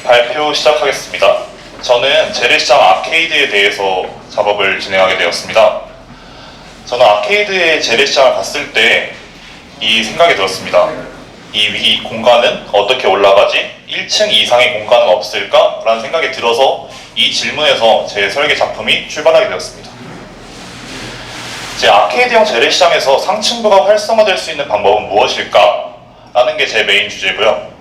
발표 시작하겠습니다. 저는 재래시장 아케이드에 대해서 작업을 진행하게 되었습니다. 저는 아케이드의 재래시장을 갔을 때 이 생각이 들었습니다. 이 공간은 어떻게 올라가지? 1층 이상의 공간은 없을까? 라는 생각이 들어서 이 질문에서 제 설계 작품이 출발하게 되었습니다. 제 아케이드형 재래시장에서 상층부가 활성화될 수 있는 방법은 무엇일까? 라는 게 제 메인 주제고요.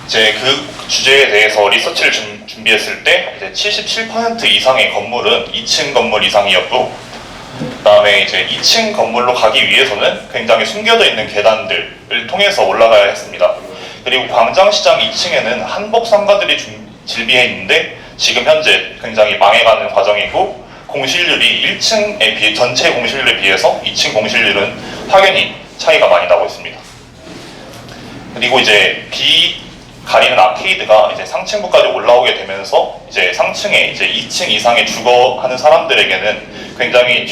제 그 주제에 대해서 리서치를 준비했을 때 이제 77% 이상의 건물은 2층 건물 이상이었고, 그 다음에 이제 2층 건물로 가기 위해서는 굉장히 숨겨져 있는 계단들을 통해서 올라가야 했습니다. 그리고 광장시장 2층에는 한복 상가들이 질비해 있는데 지금 현재 굉장히 망해가는 과정이고, 공실률이 1층에 비해 전체 공실률에 비해서 2층 공실률은 확연히 차이가 많이 나고 있습니다. 그리고 이제 가리는 아케이드가 이제 상층부까지 올라오게 되면서 이제 상층에 이제 2층 이상의 주거하는 사람들에게는 굉장히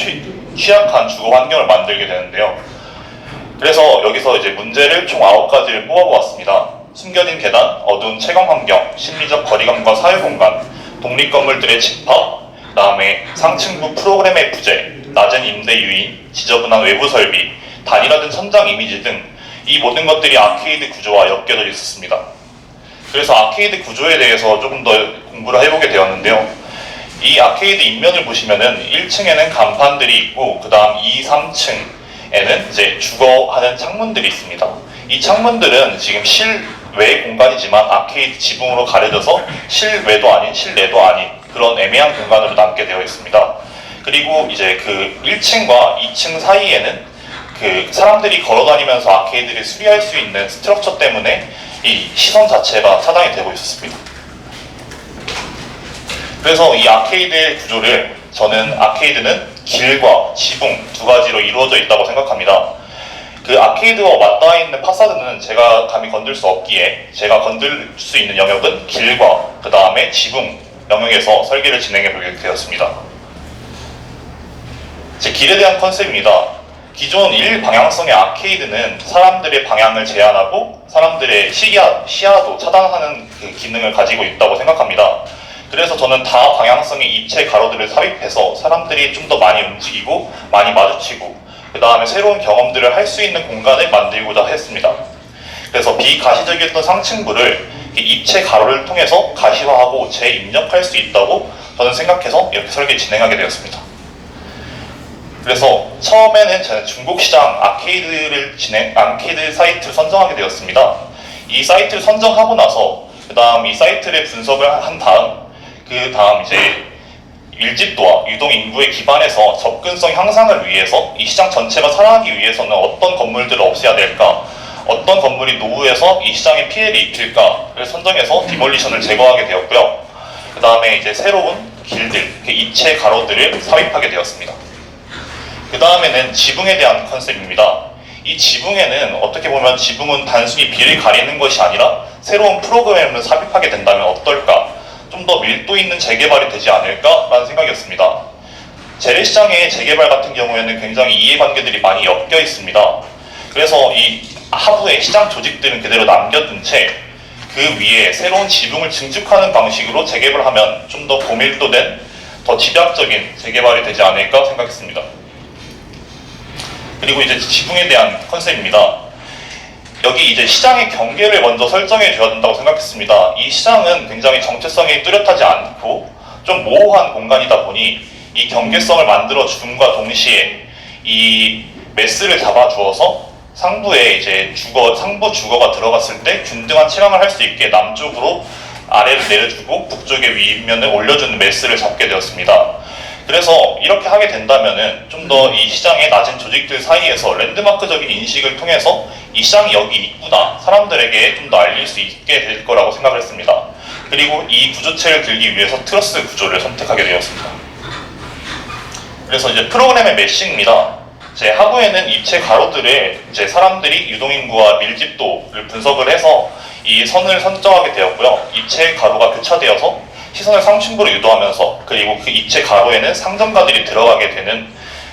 취약한 주거 환경을 만들게 되는데요. 그래서 여기서 이제 문제를 총 9가지를 뽑아보았습니다. 숨겨진 계단, 어두운 채광 환경, 심리적 거리감과 사회공간, 독립건물들의 집합, 그 다음에 상층부 프로그램의 부재, 낮은 임대 유인, 지저분한 외부 설비, 단일화된 천장 이미지 등 이 모든 것들이 아케이드 구조와 엮여져 있었습니다. 그래서 아케이드 구조에 대해서 조금 더 공부를 해보게 되었는데요. 이 아케이드 인면을 보시면은 1층에는 간판들이 있고, 그 다음 2, 3층에는 이제 주거하는 창문들이 있습니다. 이 창문들은 지금 실외 공간이지만 아케이드 지붕으로 가려져서 실외도 아닌 실내도 아닌 그런 애매한 공간으로 남게 되어 있습니다. 그리고 이제 그 1층과 2층 사이에는 그 사람들이 걸어다니면서 아케이드를 수리할 수 있는 스트럭처 때문에 이 시선 자체가 차단이 되고 있었습니다. 그래서 이 아케이드의 구조를 저는 아케이드는 길과 지붕 두 가지로 이루어져 있다고 생각합니다. 그 아케이드와 맞닿아 있는 파사드는 제가 감히 건들 수 없기에 제가 건들 수 있는 영역은 길과 그 다음에 지붕 영역에서 설계를 진행해 보게 되었습니다. 제 길에 대한 컨셉입니다. 기존 일방향성의 아케이드는 사람들의 방향을 제한하고 사람들의 시야도 차단하는 그 기능을 가지고 있다고 생각합니다. 그래서 저는 다방향성의 입체 가로들을 삽입해서 사람들이 좀 더 많이 움직이고 많이 마주치고 그 다음에 새로운 경험들을 할 수 있는 공간을 만들고자 했습니다. 그래서 비가시적이었던 상층부를 입체 가로를 통해서 가시화하고 재입력할 수 있다고 저는 생각해서 이렇게 설계 진행하게 되었습니다. 그래서 처음에는 저는 중국시장 아케이드 사이트를 선정하게 되었습니다. 이 사이트를 선정하고 나서 그 다음 이 사이트를 분석을 한 다음 이제 밀집도와 유동 인구에 기반해서 접근성 향상을 위해서 이 시장 전체가 살아가기 위해서는 어떤 건물들을 없애야 될까, 어떤 건물이 노후해서 이 시장에 피해를 입힐까를 선정해서 디몰리션을 제거하게 되었고요. 그 다음에 이제 새로운 길들, 입체 가로들을 삽입하게 되었습니다. 그 다음에는 지붕에 대한 컨셉입니다. 이 지붕에는 어떻게 보면 지붕은 단순히 비를 가리는 것이 아니라 새로운 프로그램을 삽입하게 된다면 어떨까, 좀 더 밀도 있는 재개발이 되지 않을까라는 생각이었습니다. 재래시장의 재개발 같은 경우에는 굉장히 이해관계들이 많이 엮여 있습니다. 그래서 이 하부의 시장 조직들은 그대로 남겨둔 채 그 위에 새로운 지붕을 증축하는 방식으로 재개발을 하면 좀 더 고밀도된, 더 집약적인 재개발이 되지 않을까 생각했습니다. 그리고 이제 지붕에 대한 컨셉입니다. 여기 이제 시장의 경계를 먼저 설정해 줘야 된다고 생각했습니다. 이 시장은 굉장히 정체성이 뚜렷하지 않고 좀 모호한 공간이다 보니 이 경계성을 만들어 줌과 동시에 이 매스를 잡아 주어서 상부에 이제 상부 주거가 들어갔을 때 균등한 채광을 할 수 있게 남쪽으로 아래를 내려주고 북쪽에 윗면을 올려주는 매스를 잡게 되었습니다. 그래서 이렇게 하게 된다면은 좀 더 이 시장의 낮은 조직들 사이에서 랜드마크적인 인식을 통해서 이 시장이 여기 있구나, 사람들에게 좀 더 알릴 수 있게 될 거라고 생각을 했습니다. 그리고 이 구조체를 들기 위해서 트러스 구조를 선택하게 되었습니다. 그래서 이제 프로그램의 메쉬입니다. 제 하부에는 입체 가로들을 이제 사람들이 유동인구와 밀집도를 분석을 해서 이 선을 선정하게 되었고요. 입체 가로가 교차되어서 시선을 상층부로 유도하면서, 그리고 그 입체 가로에는 상점가들이 들어가게 되는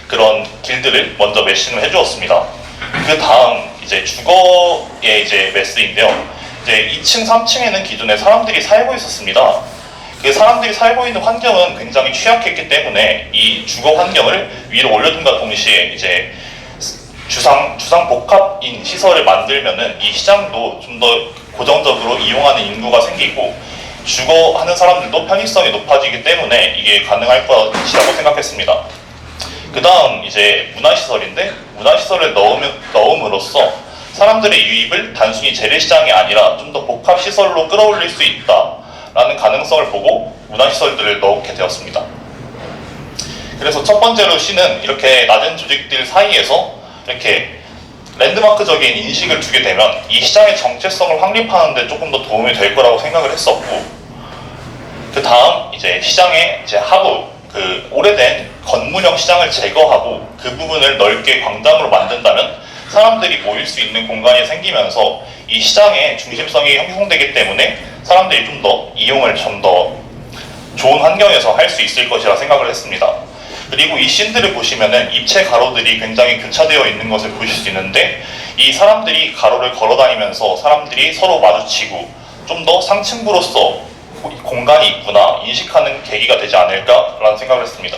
그런 길들을 먼저 메싱을 해주었습니다. 그 다음 이제 주거의 이제 매스인데요. 이제 2층, 3층에는 기존에 사람들이 살고 있었습니다. 그 사람들이 살고 있는 환경은 굉장히 취약했기 때문에 이 주거 환경을 위로 올려둔과 동시에 이제 주상 복합인 시설을 만들면은 이 시장도 좀 더 고정적으로 이용하는 인구가 생기고 주거하는 사람들도 편의성이 높아지기 때문에 이게 가능할 것이라고 생각했습니다. 그 다음 이제 문화시설인데, 문화시설을 넣음으로써 사람들의 유입을 단순히 재래시장이 아니라 좀 더 복합시설로 끌어올릴 수 있다라는 가능성을 보고 문화시설들을 넣게 되었습니다. 그래서 첫 번째로 시는 이렇게 낮은 조직들 사이에서 이렇게 랜드마크적인 인식을 두게 되면 이 시장의 정체성을 확립하는 데 조금 더 도움이 될 거라고 생각을 했었고, 그 다음 이제 시장의 이제 하부, 그 오래된 건물형 시장을 제거하고 그 부분을 넓게 광장으로 만든다면 사람들이 모일 수 있는 공간이 생기면서 이 시장의 중심성이 형성되기 때문에 사람들이 좀 더 이용을 좀 더 좋은 환경에서 할 수 있을 것이라 생각을 했습니다. 그리고 이 씬들을 보시면은 입체 가로들이 굉장히 교차되어 있는 것을 보실 수 있는데, 이 사람들이 가로를 걸어다니면서 사람들이 서로 마주치고 좀 더 상층부로서 공간이 있구나 인식하는 계기가 되지 않을까라는 생각을 했습니다.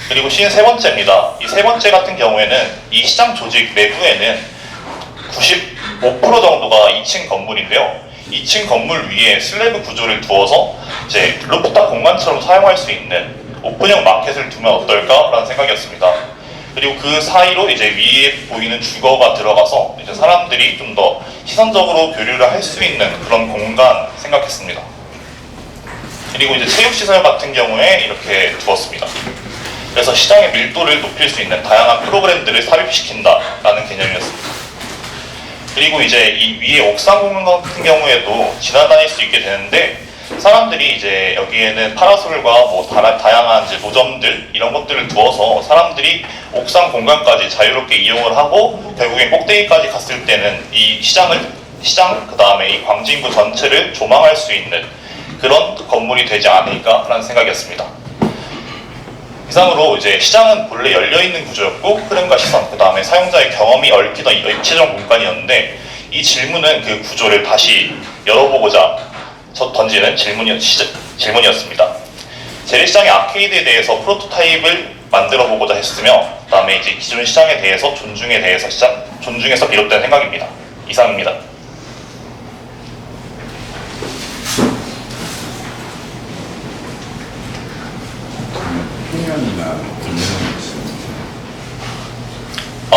그리고 씬 세 번째입니다. 이 세 번째 같은 경우에는 이 시장 조직 내부에는 95% 정도가 2층 건물인데요. 2층 건물 위에 슬래브 구조를 두어서 이제 루프탑 공간처럼 사용할 수 있는 오픈형 마켓을 두면 어떨까라는 생각이었습니다. 그리고 그 사이로 이제 위에 보이는 주거가 들어가서 이제 사람들이 좀 더 시선적으로 교류를 할 수 있는 그런 공간 생각했습니다. 그리고 이제 체육시설 같은 경우에 이렇게 두었습니다. 그래서 시장의 밀도를 높일 수 있는 다양한 프로그램들을 삽입시킨다라는 개념이었습니다. 그리고 이제 이 위에 옥상 공간 같은 경우에도 지나다닐 수 있게 되는데, 사람들이 이제 여기에는 파라솔과 뭐 다양한 이제 노점들 이런 것들을 두어서 사람들이 옥상 공간까지 자유롭게 이용을 하고 결국엔 꼭대기까지 갔을 때는 이 시장 그 다음에 이 광진구 전체를 조망할 수 있는 그런 건물이 되지 않을까라는 생각이었습니다. 이상으로 이제 시장은 본래 열려있는 구조였고 흐름과 시선, 그 다음에 사용자의 경험이 얽히던 입체적 공간이었는데, 이 질문은 그 구조를 다시 열어보고자 던지는 질문이었습니다. 재래시장의 아케이드에 대해서 프로토타입을 만들어 보고자 했으며, 그 다음에 이제 기존 시장에 대해서 존중에서 비롯된 생각입니다. 이상입니다.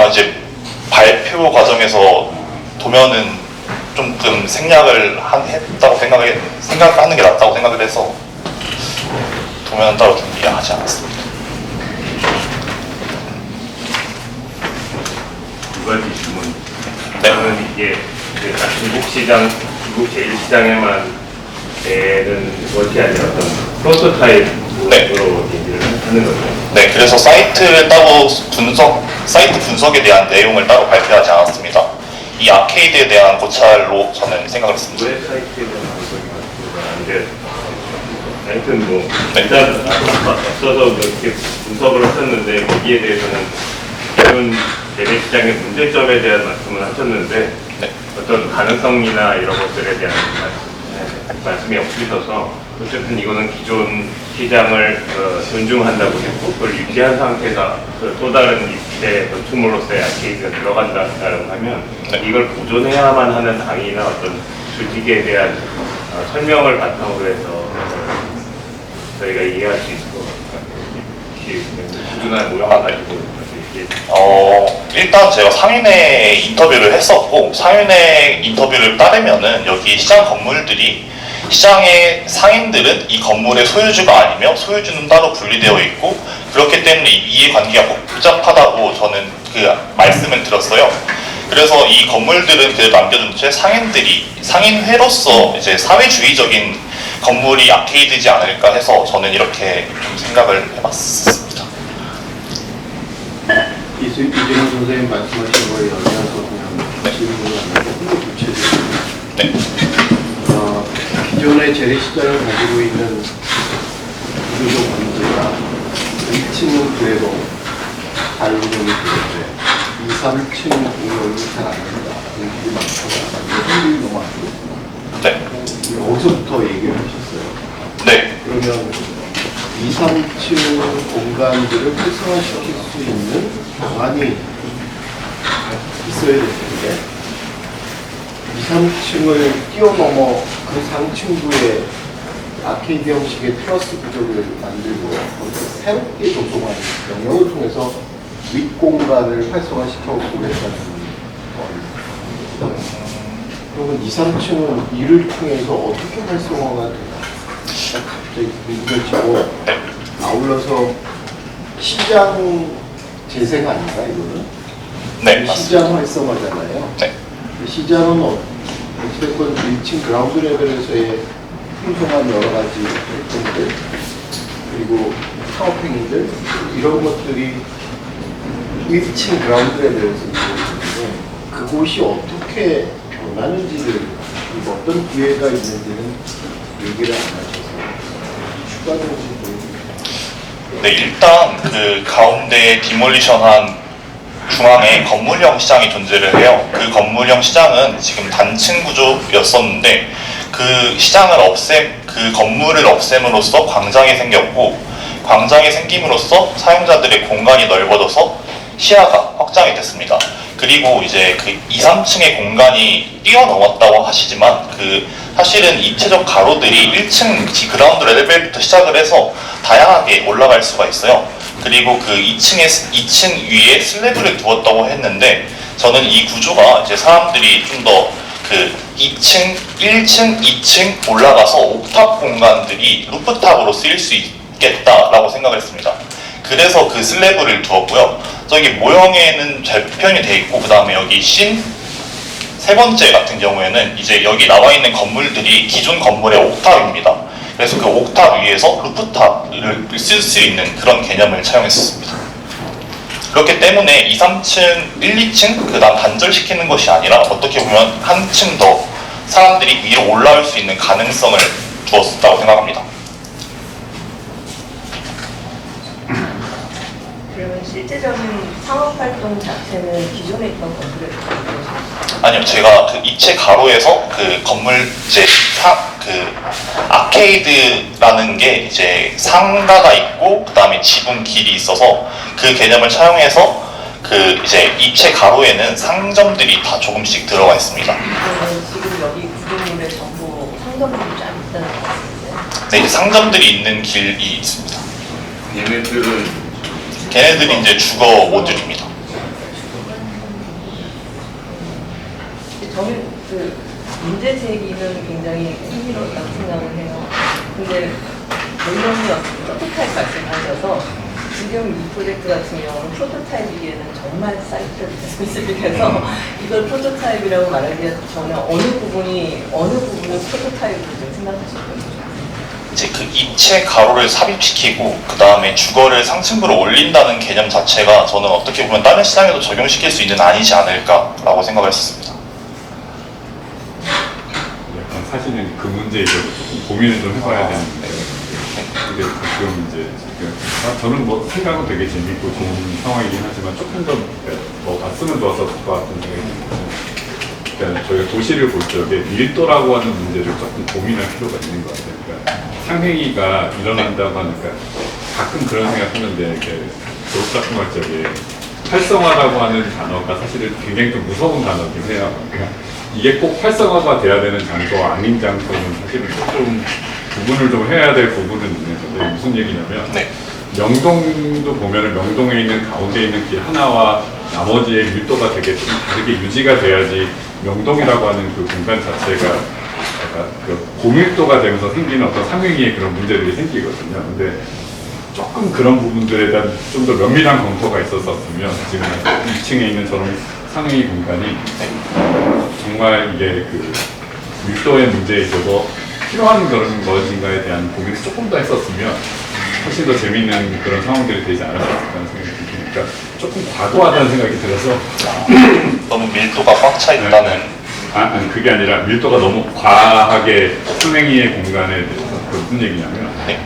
이제 발표 과정에서 도면은 조금 생략을 했다고 생각하는 게 낫다고 생각을 해서 도면은 따로 준비하지 않았습니다. 두 가지 질문. 네. 저는 이게 중국시장, 중국 제일시장에만 되는 것이 아니라 어떤 프로토타입으로 네. 얘기를 하는 거죠. 네, 그래서 사이트 분석에 대한 내용을 따로 발표하지 않았습니다. 이 아케이드에 대한 고찰로 저는 생각을 했습니다. 왜 사이트에 대한 분석이 안 돼? 하여튼 뭐 네. 일단 앞서서 이렇게 분석을 하셨는데 거기에 대해서는 기존 재래시장의 문제점에 대한 말씀을 하셨는데 네. 어떤 가능성이나 이런 것들에 대한 말씀이 없으셔서 어쨌든 이거는 기존 시장을 존중한다고 했고 그걸 유지한 상태가 또 다른 입체 건축물로서의 아케이드가 들어간다라고 하면 네. 이걸 보존해야만 하는 당이나 어떤 조직에 대한 설명을 바탕으로 해서 저희가 이해할 수 있을 것 같아요. 꾸준한 모형을 가지고 일단 제가 상인회 인터뷰를 했었고, 상인회 인터뷰를 따르면은 여기 시장 건물들이 시장의 상인들은 이 건물의 소유주가 아니며 소유주는 따로 분리되어 있고, 그렇기 때문에 이해관계가 복잡하다고 저는 그 말씀을 들었어요. 그래서 이 건물들은 그래도 남겨둔 채 상인회로서 이제 사회주의적인 건물이 아케이드지 않을까 해서 저는 이렇게 좀 생각을 해봤습니다. 이진호 선생님 말씀하신 거에 연이어서 그냥 질문을 하는데 좀더 구체적으로. 네. 기존의 재래시장을 가지고 있는 구조적 문제가 2층은 그래도 잘 운영이 되는데 2, 3층 운영이 잘 안 된다. 인기가 많거나 흥분이 너무 안 1층에서부터 얘기를 하셨어요. 네, 그러면 2, 3층 공간들을 활성화시킬 수 있는 방안이 있어야 될 텐데 2, 3층을 뛰어넘어 그 상층부에 아케이드 형식의 테라스 구조를 만들고 거기서 새롭게 조성한 영역을 통해서 윗공간을 활성화시켜 보겠다는 그러면 2, 3층은 이를 통해서 어떻게 활성화가 되나? 갑자기 궁금해지고 아울러서 시장 재생 아닌가 이거는? 네, 맞습니다. 시장 활성화잖아요. 네. 시장은 어찌됐건 1층 그라운드 레벨에서의 풍성한 여러 가지 활동들 그리고 사업행위들 이런 것들이 1층 그라운드 레벨에서 이루어지는데 그곳이 어떻게 변하는지를 그리고 어떤 기회가 있는지는 얘기를 안 하셔서 추가적으로 네, 일단 그 가운데 디몰리션한 중앙에 건물형 시장이 존재를 해요. 그 건물형 시장은 지금 단층 구조였었는데 그 건물을 없앰으로써 광장이 생겼고 광장이 생김으로써 사용자들의 공간이 넓어져서 시야가 확장이 됐습니다. 그리고 이제 그 2, 3층의 공간이 뛰어넘었다고 하시지만 사실은 입체적 가로들이 1층 그라운드 레벨부터 시작을 해서 다양하게 올라갈 수가 있어요. 그리고 그 2층 위에 슬래브를 두었다고 했는데 저는 이 구조가 이제 사람들이 좀 더 2층, 1층, 2층 올라가서 옥탑 공간들이 루프탑으로 쓰일 수 있겠다라고 생각을 했습니다. 그래서 그 슬래브를 두었고요. 저기 모형에는 잘 표현이 되어 있고 그 다음에 여기 세 번째 같은 경우에는 이제 여기 나와 있는 건물들이 기존 건물의 옥탑입니다. 그래서 그 옥탑 위에서 루프탑을 쓸 수 있는 그런 개념을 차용했습니다. 그렇기 때문에 2, 3층, 1, 2층 그 다음 단절시키는 것이 아니라 어떻게 보면 한층 더 사람들이 위로 올라올 수 있는 가능성을 주었다고 생각합니다. 그러면 실제적인 상업활동 자체는 기존에 있던 건물에 아니요, 제가 그 입체 가로에서 그 건물 아케이드라는 게 이제 상가가 있고 그 다음에 지붕 길이 있어서 그 개념을 차용해서 그 이제 입체 가로에는 상점들이 다 조금씩 들어가 있습니다. 그러면 지금 여기 구조물에 전부 상점들이 쫙 있다는 거 같은데 네, 이제 상점들이 있는 길이 있습니다. 걔네들이 이제 주거 모듈입니다. 저는 그 문제 제기는 굉장히 흥미로웠다고 생각을 해요. 근데 물론이 프로토타입 말씀하셔서 지금 이 프로젝트 같은 경우는 프로토타입이기에는 정말 사이트를 스페시픽해서 이걸 프로토타입이라고 말하기에 저는 어느 부분을 프로토타입으로 좀 생각하실 거예요. 이제 그 입체 가로를 삽입시키고 그 다음에 주거를 상층부로 올린다는 개념 자체가 저는 어떻게 보면 다른 시장에도 적용시킬 수 있는 아니지 않을까라고 생각을 했었습니다. 약간 사실은 그 문제에 대해서 조금 고민을 좀 해봐야 되는데 근데 가끔 이제 저는 뭐 생각은 되게 재밌고 좋은 상황이긴 하지만 조금 더 뭐 갔으면 좋았을 것 같은 생각이 들거든요. 그러니까 저희가 도시를 볼 적에 밀도라고 하는 문제를 조금 고민할 필요가 있는 것 같아요. 그러니까 상행위가 일어난다고 하니까 가끔 그런 생각하는데 이렇게 졸업 작품 할 적에 활성화라고 하는 단어가 사실은 굉장히 좀 무서운 단어긴 해요. 그러니까 이게 꼭 활성화가 돼야 되는 장소와 아닌 장소는 사실은 좀 구분을 좀 해야 될 부분은 있는 건데 무슨 얘기냐면 네. 명동도 보면은 명동에 있는 가운데 있는 길 하나와 나머지의 밀도가 되게 좀 다르게 유지가 돼야지 명동이라고 하는 그 공간 자체가 약간 그 고밀도가 되면서 생기는 어떤 상행위의 그런 문제들이 생기거든요. 근데 조금 그런 부분들에 대한 좀 더 면밀한 검토가 있었으면 지금 2층에 있는 저런 상행위 공간이 정말 이게 그 밀도의 문제에 있어서 필요한 그런 것인가에 대한 고민을 조금 더 했었으면 훨씬 더 재밌는 그런 상황들이 되지 않았을까라는 생각이 드니까 조금 과도하다는 생각이 들어서 너무 밀도가 꽉 차 있다는. 아니 그게 아니라 밀도가 너무 과하게 상행위의 공간에 대해서 그 무슨 얘기냐면 네.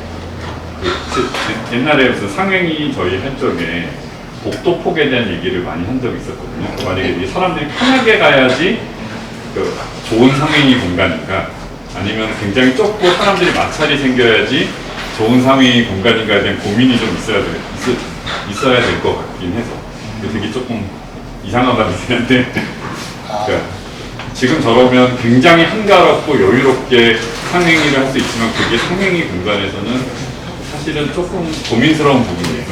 옛날에 무슨 상행위 저희 한 적에 복도폭에 대한 얘기를 많이 한 적이 있었거든요. 만약에 이 사람들이 편하게 가야지 그 좋은 상행위 공간이니까 아니면 굉장히 좁고 사람들이 마찰이 생겨야지 좋은 상위 공간인가에 대한 고민이 좀 있어야 될 것 같긴 해서 되게 조금 이상한 말이긴 한데 그러니까 지금 저러면 굉장히 한가롭고 여유롭게 상행위를 할 수 있지만 그게 상행위 공간에서는 사실은 조금 고민스러운 부분이에요.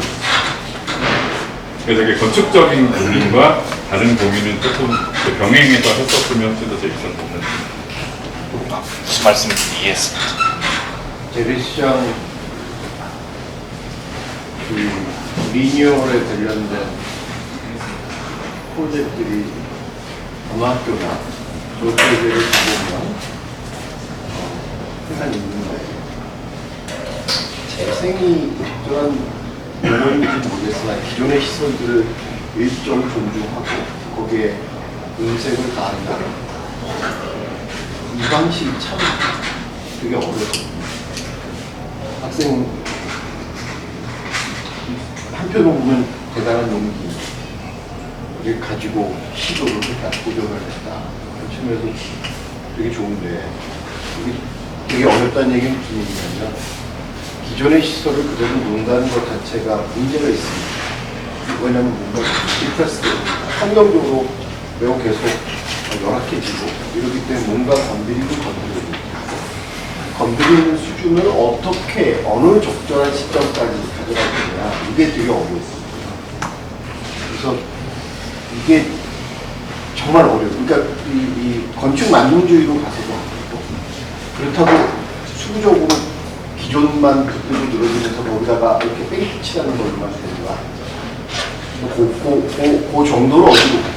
그래서 이게 건축적인 고민과 다른 고민은 조금 병행해서 했었으면 훨씬 더 재밌었을 것 같아요. 무슨 말씀 이해했습니다. 재래시장 그 리뉴얼에 관련된 프로젝트들이 어느 학교나 조교제를 가보면 항상 있는데 재생이 적절한 용어인지 모르겠으나 기존의 시설들을 일정 존중하고 거기에 음색을 가한다. 이 방식이 참 되게 어려워요. 학생 한편으로 보면 대단한 용기를 가지고 시도를 했다, 도전을 했다. 그런 측면에서 되게 좋은데 이게 되게 어렵다는 얘기는 무슨 얘기냐면 기존의 시설을 그대로 놓는다는 것 자체가 문제가 있습니다. 왜냐하면 뭔가 디프레스드 환경적으로 매우 계속 열악해지고 이러기 때문에 뭔가 건드리는 수준을 어떻게 어느 적절한 시점까지 가져갈 거냐 이게 되게 어려웠어요. 그래서 이게 정말 어려워요. 그러니까 이 건축 만능주의로 가서도 어렵고 그렇다고 수구적으로 기존만 그대로 늘어지면서 거기다가 이렇게 페인트 칠하는 걸로만 되는가 그 정도로 어디로 가요.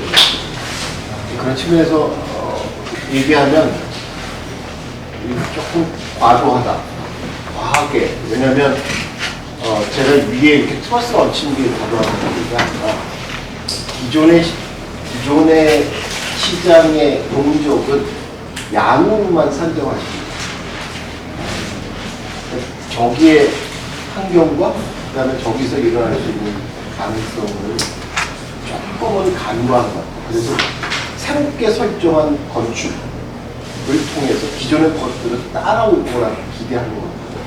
그런 측면에서 얘기하면 조금 과도하다, 과하게. 왜냐하면 제가 위에 이렇게 트러스가 얹힌 게 과도하다는 게 아니라 기존의 시장의 동적은 양으로만 산정하십니다. 저기의 환경과 그다음에 저기서 일어날 수 있는 가능성을 조금은 간과한 것 같아요. 그래서 새롭게 설정한 건축을 통해서 기존의 것들을 따라올 거라고 기대하는 것 같아요.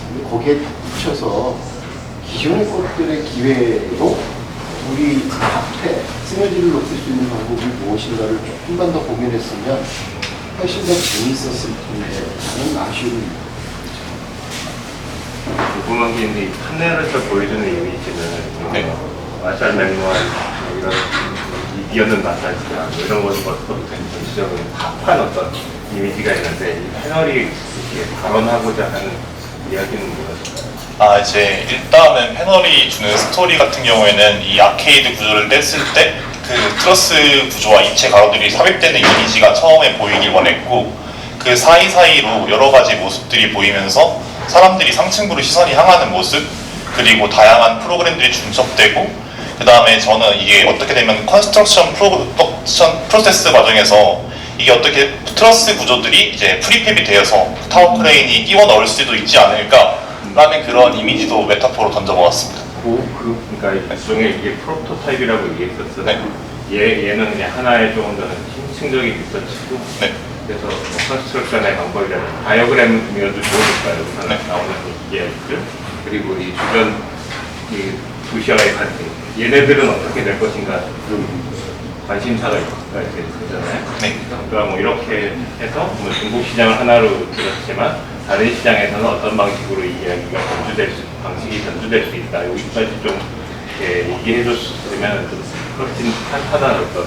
근데 거기에 붙여서 기존의 것들의 기회로 우리 앞에 시너지를 높일 수 있는 방법이 무엇인가를 조금만 더 고민했으면 훨씬 더 재밌었을 텐데 저는 아쉬움이 궁금한 게 있는데 판넬에서 보여주는 이미지는 네. 마샬 맥루한 이런 이었는 마사지나 뭐 이런 것부터 전체적으로 합한 어떤 이미지가 있는데 이 패널이 이렇게 발언하고자 하는 이야기는 뭐였을까요? 이제 일단은 패널이 주는 스토리 같은 경우에는 이 아케이드 구조를 뗐을 때 그 트러스 구조와 입체 가로들이 삽입되는 이미지가 처음에 보이길 원했고 그 사이사이로 여러 가지 모습들이 보이면서 사람들이 상층부로 시선이 향하는 모습 그리고 다양한 프로그램들이 중첩되고 그 다음에 저는 이게 어떻게 되면 컨스트럭션 프로세스 과정에서 이게 어떻게 트러스 구조들이 이제 프리팹이 되어서 타워 크레인이 끼워 넣을 수도 있지 않을까라는 그런 이미지도 메타포로 던져보았습니다. 그러니까 일종의 이게 프로토타입이라고 얘기했었어요. 네. 얘는 그냥 하나의 조금 더 심층적인 리서치고 네. 그래서 컨스트럭션의 방법이라는 다이어그램이어도 좋으니까요. 네. 나오는 이야기들 그리고 이 주변 이 도시와의 관계 얘네들은 어떻게 될 것인가 관심사가 있잖아요. 네. 그러니까 뭐 이렇게 해서 뭐 중국 시장을 하나로 들었지만 다른 시장에서는 어떤 방식으로 이 이야기가 방식이 전주될 수 있다. 여기까지 좀 얘기해 줬으면 좀 훨씬 탄탄한 어떤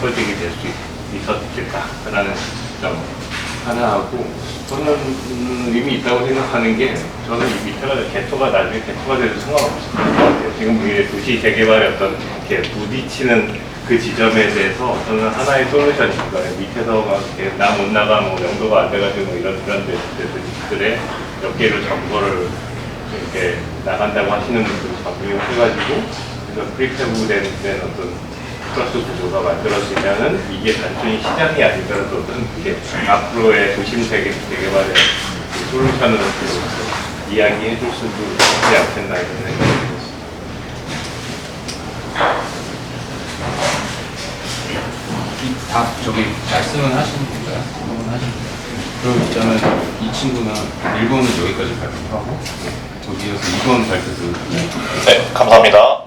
프로젝트가 될 수 있었겠다라는 점 하나 하고 저는 의미 있다고 생각하는 게 저는 이 밑에가 나중에 개토가 돼도 상관없을 것 같아요. 지금 우리 도시 재개발의 어떤 이렇게 부딪히는 그 지점에 대해서 저는 하나의 솔루션인 거예요. 밑에서 막 이렇게 나 못 나가 뭐 명도가 안 돼가지고 뭐 이런 데들의 몇 개를 정보를 이렇게 나간다고 하시는 분들을 적용해가지고 그래서 프리패브 된 어떤 트러스 구조가 만들어지면은 이게 단순히 시장이 아니더라도 어떤 이게 앞으로의 도심 재개발의 솔루션을 이야기해 줄 수도 있지 않겠나 이런 생각이 들었습니다. 다 저기 말씀은 하신 건가요? 질문은 하신 건가요? 그럼 일단은 이 친구는 1번은 여기까지 발표하고 저기에서 2번 발표도 네, 감사합니다.